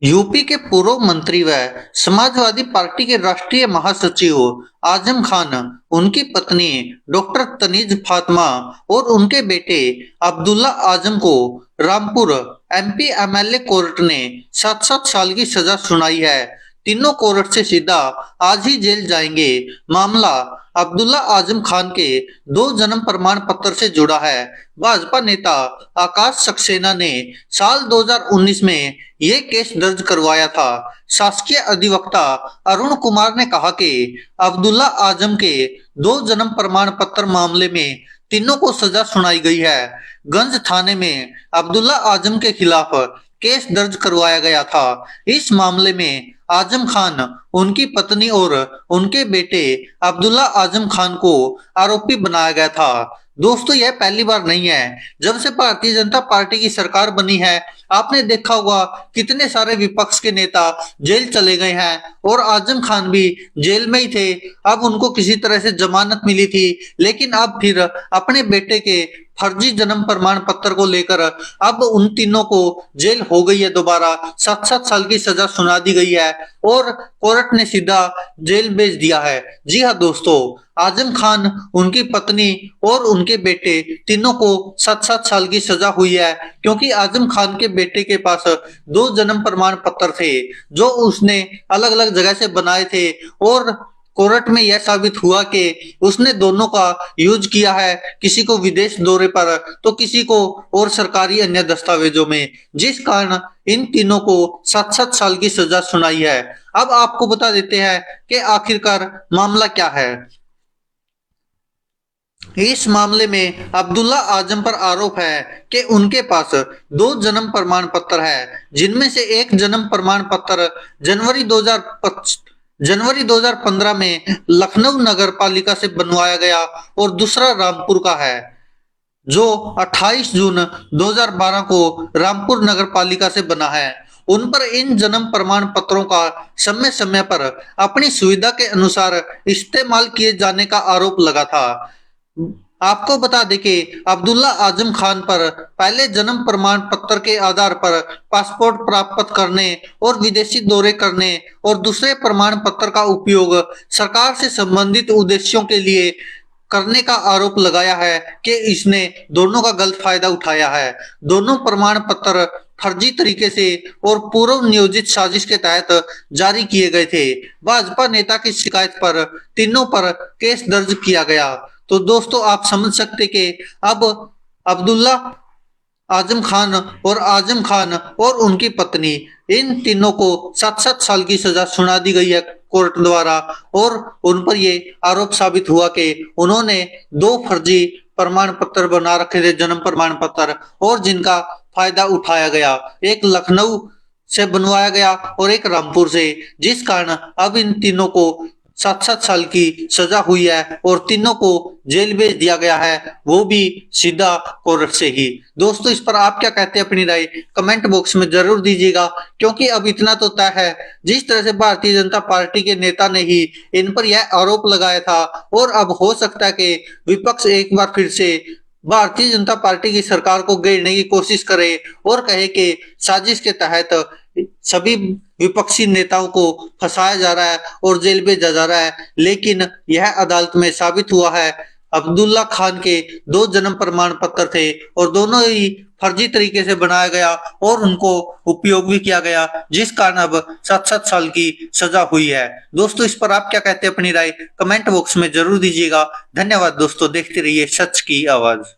UP के पूर्व मंत्री व समाजवादी पार्टी के राष्ट्रीय महासचिव आजम खान, उनकी पत्नी डॉक्टर तनीज फातिमा और उनके बेटे अब्दुल्ला आजम को रामपुर एमपी एमएलए कोर्ट ने 7-7 साल की सजा सुनाई है। तीनों कोर्ट से सीधा आज ही जेल जाएंगे। मामला अब्दुल्ला आजम खान के 2 जन्म प्रमाण पत्र से जुड़ा है। भाजपा नेता आकाश सक्सेना ने साल 2019 में ये केस दर्ज करवाया था। शासकीय अधिवक्ता अरुण कुमार ने कहा कि अब्दुल्ला आजम के 2 जन्म प्रमाण पत्र मामले में तीनों को सजा सुनाई गई है। गंज थाने में अब्दुल्ला आजम के खिलाफ केस दर्ज करवाया गया था। इस मामले में आजम खान, उनकी पत्नी और उनके बेटे अब्दुल्ला आजम खान को आरोपी बनाया गया था। दोस्तों, यह पहली बार नहीं है जब से भारतीय जनता पार्टी की सरकार बनी है। आपने देखा होगा कितने सारे विपक्ष के नेता जेल चले गए हैं और आजम खान भी जेल में ही थे। अब उनको किसी तरह से जमानत मिली थी, लेकिन अब फिर अपने बेटे के फर्जी जन्म प्रमाण पत्र को लेकर अब उन तीनों को जेल हो गई है। दोबारा 7-7 साल की सजा सुना दी गई है और कोर्ट ने सीधा जेल भेज दिया है। जी हाँ दोस्तों, आजम खान, उनकी पत्नी और उनके बेटे तीनों को 7-7 साल की सजा हुई है, क्योंकि आजम खान के बेटे के पास 2 जन्म प्रमाण पत्र थे जो उसने अलग अलग जगह से बनाए थे और कोर्ट में यह साबित हुआ कि उसने दोनों का यूज किया है, किसी को विदेश दौरे पर तो किसी को और सरकारी अन्य दस्तावेजों में, जिस कारण इन तीनों को 7-7 साल की सजा सुनाई है। अब आपको बता देते हैं कि आखिरकार मामला क्या है। इस मामले में अब्दुल्ला आजम पर आरोप है कि उनके पास 2 जन्म प्रमाण पत्र है, जिनमें से एक जन्म प्रमाण पत्र जनवरी 2015 में लखनऊ नगर पालिका से बनवाया गया और दूसरा रामपुर का है, जो 28 जून 2012 को रामपुर नगर पालिका से बना है। उन पर इन जन्म प्रमाण पत्रों का समय समय पर अपनी सुविधा के अनुसार इस्तेमाल किए जाने का आरोप लगा था। आपको बता दें कि अब्दुल्ला आजम खान पर पहले जन्म प्रमाण पत्र के आधार पर पासपोर्ट प्राप्त करने और विदेशी दौरे करने और दूसरे प्रमाण पत्र का उपयोग सरकार से संबंधित उद्देश्यों के लिए करने का आरोप लगाया है कि इसने दोनों का गलत फायदा उठाया है। दोनों प्रमाण पत्र फर्जी तरीके से और पूर्व नियोजित साजिश के तहत जारी किए गए थे। भाजपा नेता की शिकायत पर तीनों पर केस दर्ज किया गया। तो दोस्तों, आप समझ सकते कि अब अब्दुल्ला आजम खान और उनकी पत्नी, इन तीनों को 7-7 साल की सजा सुना दी गई है कोर्ट द्वारा और उन पर ये आरोप साबित हुआ कि उन्होंने 2 फर्जी प्रमाण पत्र बना रखे थे, जन्म प्रमाण पत्र, और जिनका फायदा उठाया गया। एक लखनऊ से बनवाया गया और एक रामपुर से, जिस कारण अब इन तीनों को 7-7 साल की सजा हुई है और तीनों को जेल भेज दिया गया है, वो भी सीधा कोर्ट से ही। दोस्तों, इस पर आप क्या कहते हैं? अपनी राय कमेंट बॉक्स में जरूर दीजिएगा, क्योंकि अब इतना तो तय है, जिस तरह से भारतीय जनता पार्टी के नेता ने ही इन पर यह आरोप लगाया था और अब हो सकता है कि विपक्ष एक बार फिर से भारतीय जनता पार्टी की सरकार को घेरने की कोशिश करे और कहे कि साजिश के तहत सभी विपक्षी नेताओं को फंसाया जा रहा है और जेल भेजा जा रहा है। लेकिन यह अदालत में साबित हुआ है, अब्दुल्ला खान के 2 जन्म प्रमाण पत्र थे और दोनों ही फर्जी तरीके से बनाया गया और उनको उपयोग भी किया गया, जिस कारण अब 7-7 साल की सजा हुई है। दोस्तों, इस पर आप क्या कहते हैं? अपनी राय कमेंट बॉक्स में जरूर दीजिएगा। धन्यवाद दोस्तों, देखते रहिए सच की आवाज।